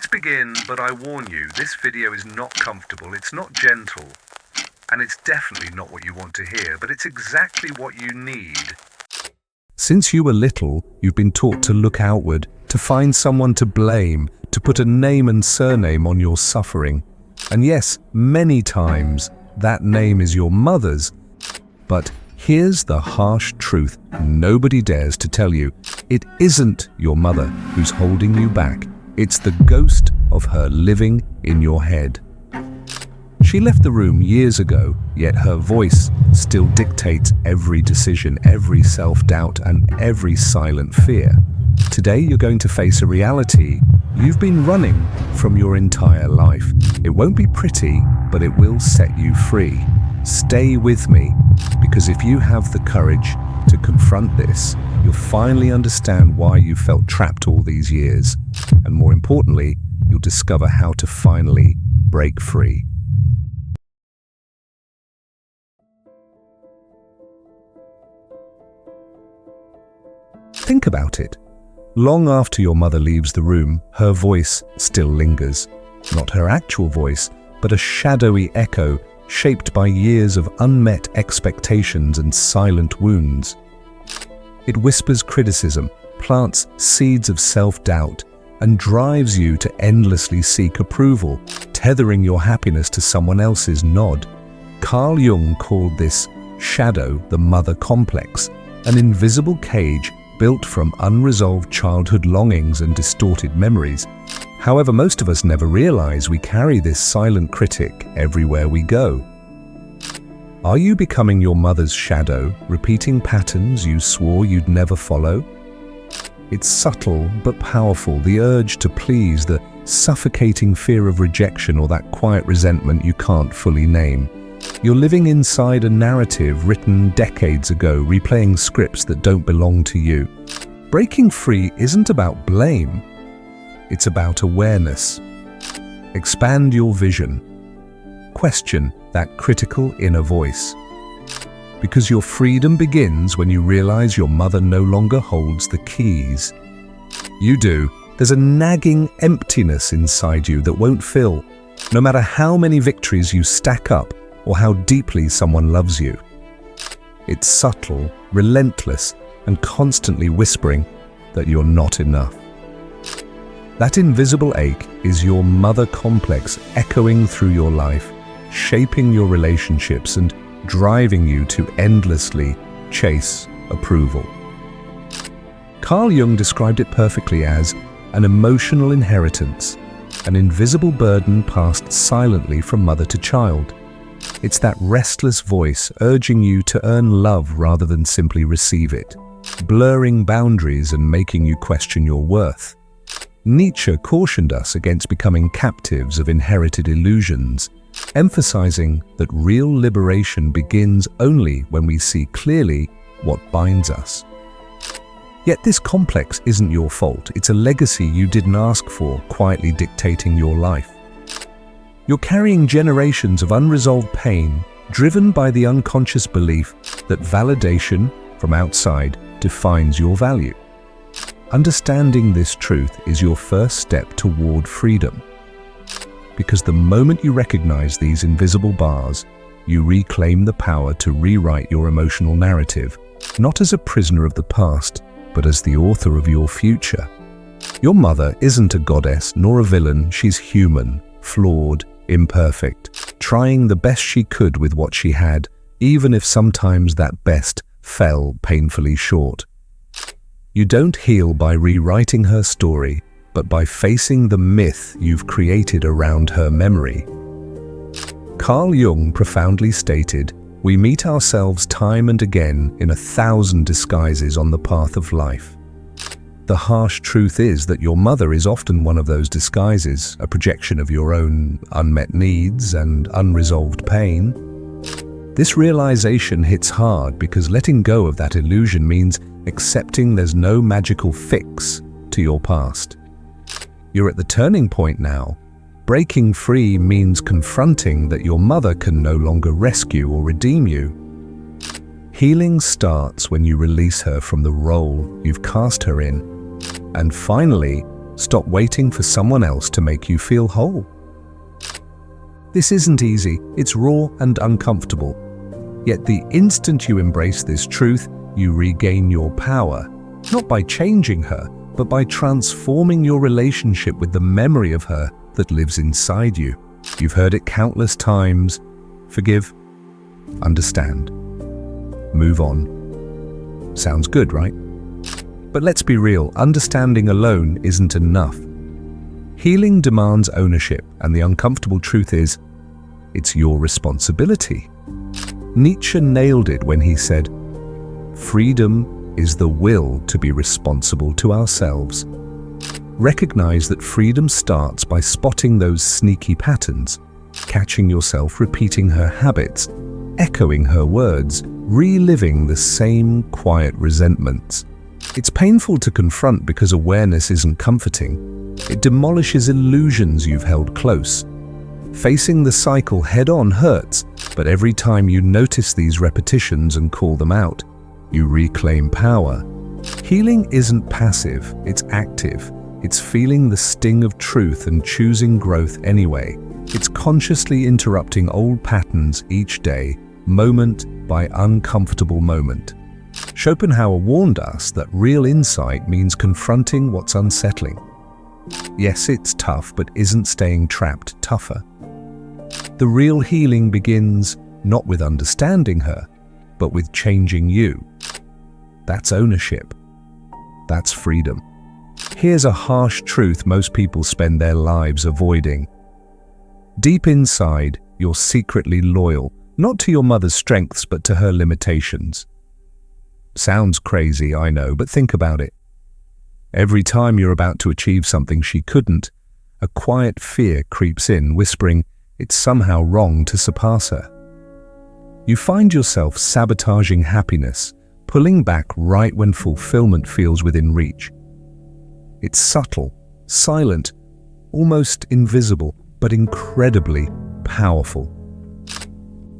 Let's begin, but I warn you, this video is not comfortable, it's not gentle, and it's definitely not what you want to hear, but it's exactly what you need. Since you were little, you've been taught to look outward, to find someone to blame, to put a name and surname on your suffering. And yes, many times, that name is your mother's. But here's the harsh truth nobody dares to tell you. It isn't your mother who's holding you back. It's the ghost of her living in your head. She left the room years ago, yet her voice still dictates every decision, every self-doubt, and every silent fear. Today you're going to face a reality you've been running from your entire life. It won't be pretty, but it will set you free. Stay with me, because if you have the courage to confront this, you'll finally understand why you felt trapped all these years. And more importantly, you'll discover how to finally break free. Think about it. Long after your mother leaves the room, her voice still lingers. Not her actual voice, but a shadowy echo shaped by years of unmet expectations and silent wounds. It whispers criticism, plants seeds of self-doubt, and drives you to endlessly seek approval, tethering your happiness to someone else's nod. Carl Jung called this shadow the mother complex, an invisible cage built from unresolved childhood longings and distorted memories. However, most of us never realize we carry this silent critic everywhere we go. Are you becoming your mother's shadow, repeating patterns you swore you'd never follow? It's subtle but powerful, the urge to please, the suffocating fear of rejection, or that quiet resentment you can't fully name. You're living inside a narrative written decades ago, replaying scripts that don't belong to you. Breaking free isn't about blame, it's about awareness. Expand your vision. Question that critical inner voice. Because your freedom begins when you realize your mother no longer holds the keys. You do. There's a nagging emptiness inside you that won't fill, no matter how many victories you stack up or how deeply someone loves you. It's subtle, relentless, and constantly whispering that you're not enough. That invisible ache is your mother complex echoing through your life, shaping your relationships and driving you to endlessly chase approval. Carl Jung described it perfectly as an emotional inheritance, an invisible burden passed silently from mother to child. It's that restless voice urging you to earn love rather than simply receive it, blurring boundaries and making you question your worth. Nietzsche cautioned us against becoming captives of inherited illusions, emphasizing that real liberation begins only when we see clearly what binds us. Yet this complex isn't your fault. It's a legacy you didn't ask for, quietly dictating your life. You're carrying generations of unresolved pain, driven by the unconscious belief that validation from outside defines your value. Understanding this truth is your first step toward freedom. Because the moment you recognize these invisible bars, you reclaim the power to rewrite your emotional narrative, not as a prisoner of the past, but as the author of your future. Your mother isn't a goddess nor a villain. She's human, flawed, imperfect, trying the best she could with what she had, even if sometimes that best fell painfully short. You don't heal by rewriting her story, but by facing the myth you've created around her memory. Carl Jung profoundly stated, "We meet ourselves time and again in 1,000 disguises on the path of life." The harsh truth is that your mother is often one of those disguises, a projection of your own unmet needs and unresolved pain. This realization hits hard because letting go of that illusion means accepting there's no magical fix to your past. You're at the turning point now. Breaking free means confronting that your mother can no longer rescue or redeem you. Healing starts when you release her from the role you've cast her in, and finally Stop waiting for someone else to make you feel whole. This isn't easy, it's raw and uncomfortable. Yet the instant you embrace this truth, you regain your power, not by changing her, but by transforming your relationship with the memory of her that lives inside you. You've heard it countless times. Forgive, understand, move on. Sounds good, right? But let's be real, understanding alone isn't enough. Healing demands ownership, and the uncomfortable truth is, it's your responsibility. Nietzsche nailed it when he said, "Freedom is the will to be responsible to ourselves." Recognize that freedom starts by spotting those sneaky patterns, catching yourself repeating her habits, echoing her words, reliving the same quiet resentments. It's painful to confront because awareness isn't comforting. It demolishes illusions you've held close. Facing the cycle head-on hurts, but every time you notice these repetitions and call them out, you reclaim power. Healing isn't passive, it's active. It's feeling the sting of truth and choosing growth anyway. It's consciously interrupting old patterns each day, moment by uncomfortable moment. Schopenhauer warned us that real insight means confronting what's unsettling. Yes, it's tough, but isn't staying trapped tougher? The real healing begins not with understanding her, but with changing you. That's ownership. That's freedom. Here's a harsh truth most people spend their lives avoiding. Deep inside, you're secretly loyal, not to your mother's strengths, but to her limitations. Sounds crazy, I know, but think about it. Every time you're about to achieve something she couldn't, a quiet fear creeps in, whispering, it's somehow wrong to surpass her. You find yourself sabotaging happiness, pulling back right when fulfillment feels within reach. It's subtle, silent, almost invisible, but incredibly powerful.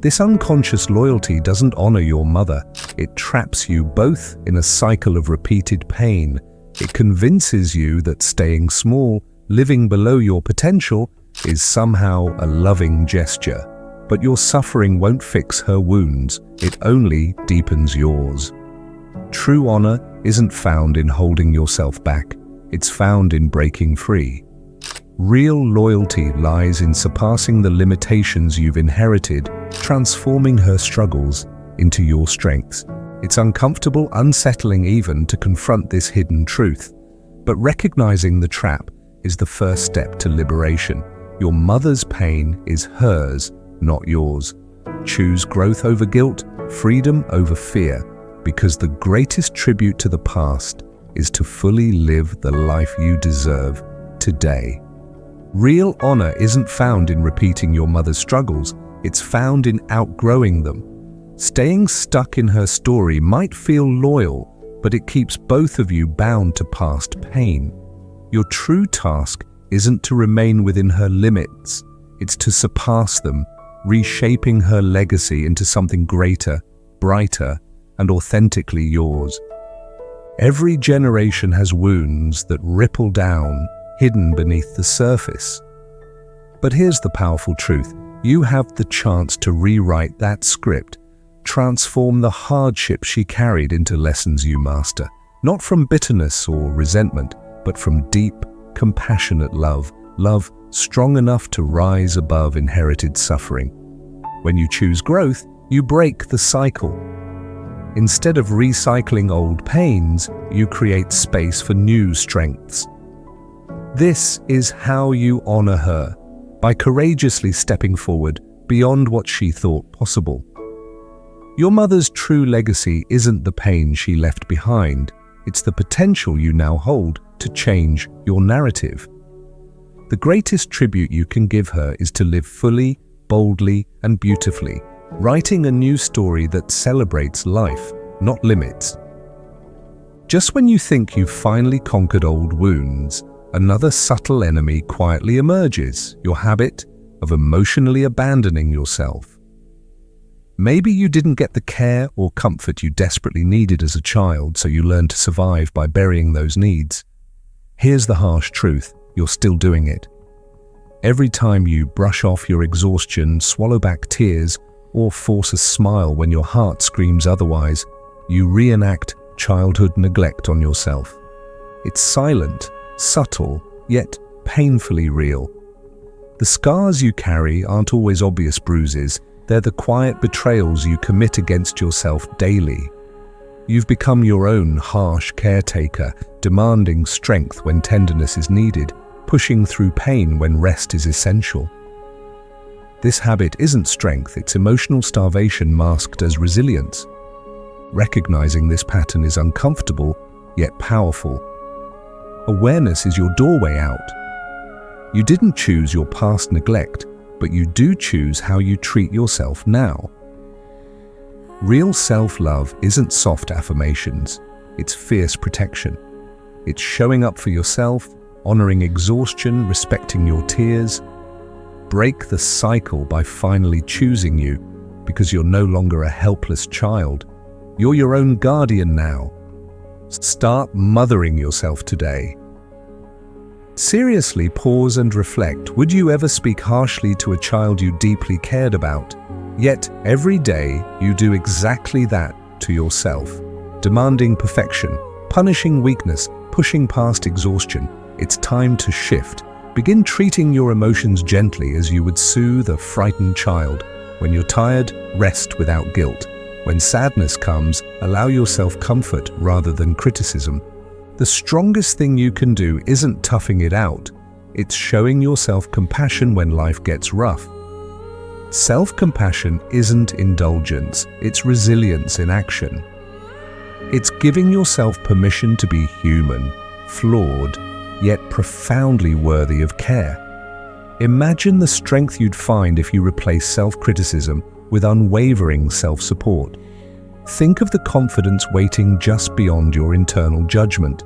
This unconscious loyalty doesn't honor your mother. It traps you both in a cycle of repeated pain. It convinces you that staying small, living below your potential, is somehow a loving gesture. But your suffering won't fix her wounds. It only deepens yours. True honor isn't found in holding yourself back. It's found in breaking free. Real loyalty lies in surpassing the limitations you've inherited, transforming her struggles into your strengths. It's uncomfortable, unsettling even, to confront this hidden truth. But recognizing the trap is the first step to liberation. Your mother's pain is hers, not yours. Choose growth over guilt, freedom over fear, because the greatest tribute to the past is to fully live the life you deserve today. Real honor isn't found in repeating your mother's struggles, it's found in outgrowing them. Staying stuck in her story might feel loyal, but it keeps both of you bound to past pain. Your true task isn't to remain within her limits, it's to surpass them, reshaping her legacy into something greater, brighter, and authentically yours. Every generation has wounds that ripple down, hidden beneath the surface. But here's the powerful truth. You have the chance to rewrite that script, transform the hardship she carried into lessons you master, not from bitterness or resentment, but from deep, compassionate love, love strong enough to rise above inherited suffering. When you choose growth, you break the cycle. Instead of recycling old pains, you create space for new strengths. This is how you honor her, by courageously stepping forward beyond what she thought possible. Your mother's true legacy isn't the pain she left behind, it's the potential you now hold to change your narrative. The greatest tribute you can give her is to live fully, boldly, and beautifully, writing a new story that celebrates life, not limits. Just when you think you've finally conquered old wounds, another subtle enemy quietly emerges, your habit of emotionally abandoning yourself. Maybe you didn't get the care or comfort you desperately needed as a child, so you learned to survive by burying those needs. Here's the harsh truth: you're still doing it. Every time you brush off your exhaustion, swallow back tears, or force a smile when your heart screams otherwise, you reenact childhood neglect on yourself. It's silent, subtle, yet painfully real. The scars you carry aren't always obvious bruises. They're the quiet betrayals you commit against yourself daily. You've become your own harsh caretaker, demanding strength when tenderness is needed, pushing through pain when rest is essential. This habit isn't strength, it's emotional starvation masked as resilience. Recognizing this pattern is uncomfortable, yet powerful. Awareness is your doorway out. You didn't choose your past neglect, but you do choose how you treat yourself now. Real self-love isn't soft affirmations, it's fierce protection. It's showing up for yourself, honoring exhaustion, respecting your tears. Break the cycle by finally choosing you, because you're no longer a helpless child. You're your own guardian now. Start mothering yourself today. Seriously, pause and reflect. Would you ever speak harshly to a child you deeply cared about? Yet, every day, you do exactly that to yourself. Demanding perfection, punishing weakness, pushing past exhaustion. It's time to shift. Begin treating your emotions gently as you would soothe a frightened child. When you're tired, rest without guilt. When sadness comes, allow yourself comfort rather than criticism. The strongest thing you can do isn't toughing it out. It's showing yourself compassion when life gets rough. Self-compassion isn't indulgence, it's resilience in action. It's giving yourself permission to be human, flawed, yet profoundly worthy of care. Imagine the strength you'd find if you replace self-criticism with unwavering self-support. Think of the confidence waiting just beyond your internal judgment.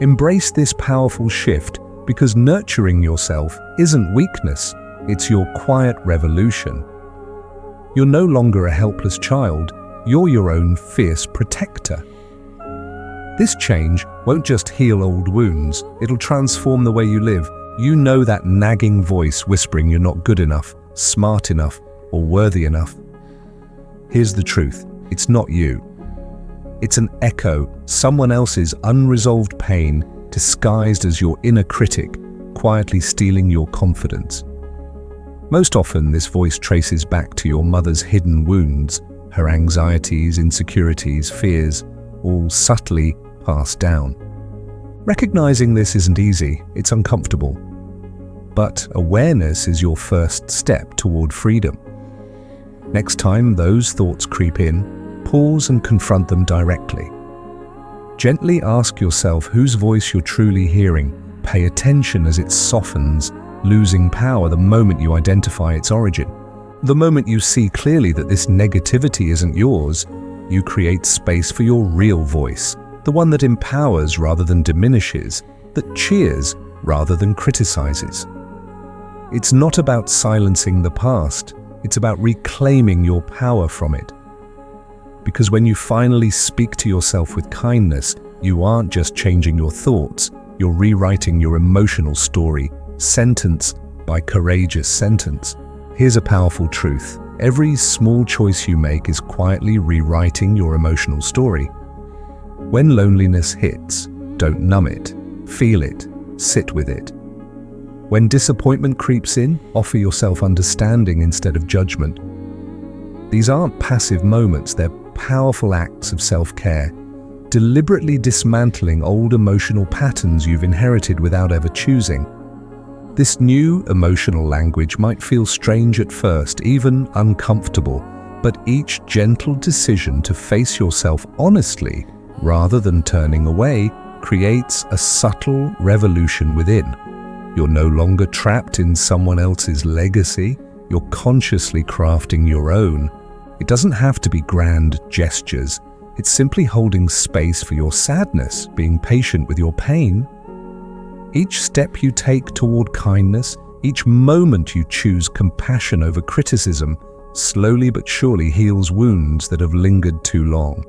Embrace this powerful shift, because nurturing yourself isn't weakness, it's your quiet revolution. You're no longer a helpless child, you're your own fierce protector. This change won't just heal old wounds, it'll transform the way you live. You know that nagging voice whispering you're not good enough, smart enough, or worthy enough. Here's the truth, it's not you. It's an echo, someone else's unresolved pain disguised as your inner critic, quietly stealing your confidence. Most often, this voice traces back to your mother's hidden wounds, her anxieties, insecurities, fears, all subtly passed down. Recognizing this isn't easy, it's uncomfortable. But awareness is your first step toward freedom. Next time those thoughts creep in, pause and confront them directly. Gently ask yourself whose voice you're truly hearing. Pay attention as it softens, losing power the moment you identify its origin. The moment you see clearly that this negativity isn't yours, you create space for your real voice, the one that empowers rather than diminishes, that cheers rather than criticizes. It's not about silencing the past, it's about reclaiming your power from it. Because when you finally speak to yourself with kindness, you aren't just changing your thoughts, you're rewriting your emotional story, sentence by courageous sentence. Here's a powerful truth. Every small choice you make is quietly rewriting your emotional story. When loneliness hits, don't numb it, feel it, sit with it. When disappointment creeps in, offer yourself understanding instead of judgment. These aren't passive moments, they're powerful acts of self-care, deliberately dismantling old emotional patterns you've inherited without ever choosing. This new emotional language might feel strange at first, even uncomfortable, but each gentle decision to face yourself honestly, rather than turning away, creates a subtle revolution within. You're no longer trapped in someone else's legacy, you're consciously crafting your own. It doesn't have to be grand gestures, it's simply holding space for your sadness, being patient with your pain. Each step you take toward kindness, each moment you choose compassion over criticism, slowly but surely heals wounds that have lingered too long.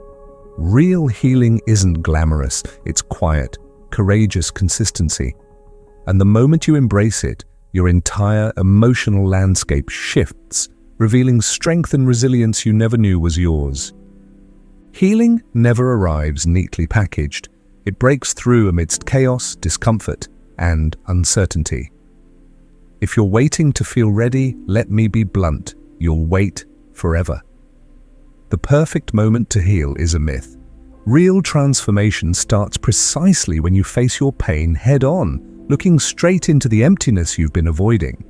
Real healing isn't glamorous, it's quiet, courageous consistency. And the moment you embrace it, your entire emotional landscape shifts, revealing strength and resilience you never knew was yours. Healing never arrives neatly packaged. It breaks through amidst chaos, discomfort, and uncertainty. If you're waiting to feel ready, let me be blunt, you'll wait forever. The perfect moment to heal is a myth. Real transformation starts precisely when you face your pain head-on, looking straight into the emptiness you've been avoiding.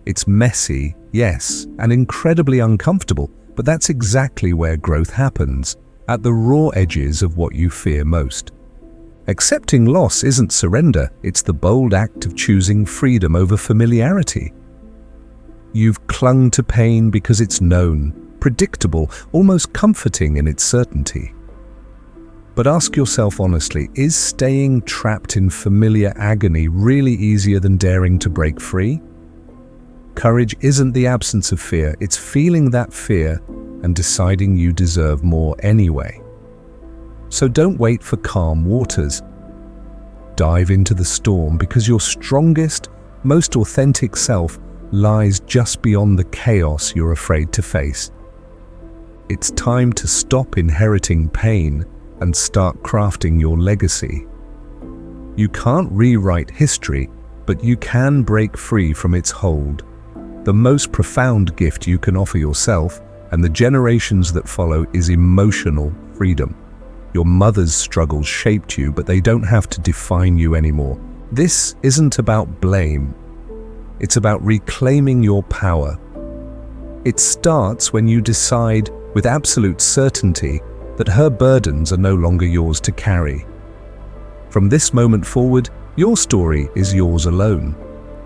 It's messy, yes, and incredibly uncomfortable, but that's exactly where growth happens, at the raw edges of what you fear most. Accepting loss isn't surrender, it's the bold act of choosing freedom over familiarity. You've clung to pain because it's known, predictable, almost comforting in its certainty. But ask yourself honestly, is staying trapped in familiar agony really easier than daring to break free? Courage isn't the absence of fear, it's feeling that fear and deciding you deserve more anyway. So don't wait for calm waters. Dive into the storm because your strongest, most authentic self lies just beyond the chaos you're afraid to face. It's time to stop inheriting pain and start crafting your legacy. You can't rewrite history, but you can break free from its hold. The most profound gift you can offer yourself and the generations that follow is emotional freedom. Your mother's struggles shaped you, but they don't have to define you anymore. This isn't about blame. It's about reclaiming your power. It starts when you decide with absolute certainty that her burdens are no longer yours to carry. From this moment forward, your story is yours alone,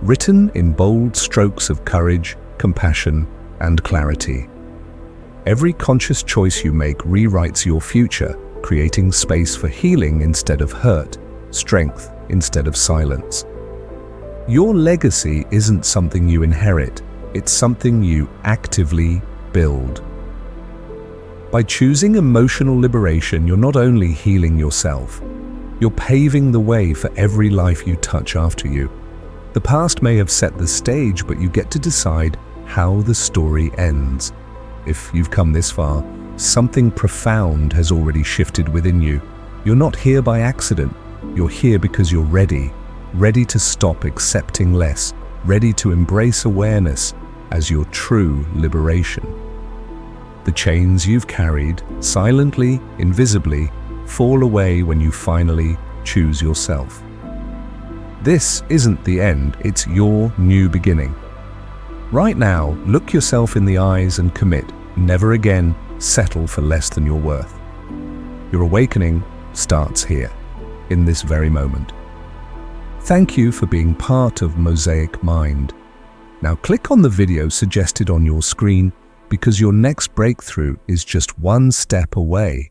written in bold strokes of courage, compassion, and clarity. Every conscious choice you make rewrites your future, creating space for healing instead of hurt, strength instead of silence. Your legacy isn't something you inherit, it's something you actively build. By choosing emotional liberation, you're not only healing yourself, you're paving the way for every life you touch after you. The past may have set the stage, but you get to decide how the story ends. If you've come this far, something profound has already shifted within you. You're not here by accident. You're here because you're ready to stop accepting less, ready to embrace awareness as your true liberation. The chains you've carried, silently, invisibly, fall away when you finally choose yourself. This isn't the end, it's your new beginning. Right now, look yourself in the eyes and commit. Never again settle for less than your worth. Your awakening starts here, in this very moment. Thank you for being part of Mosaic Mind. Now click on the video suggested on your screen because your next breakthrough is just one step away.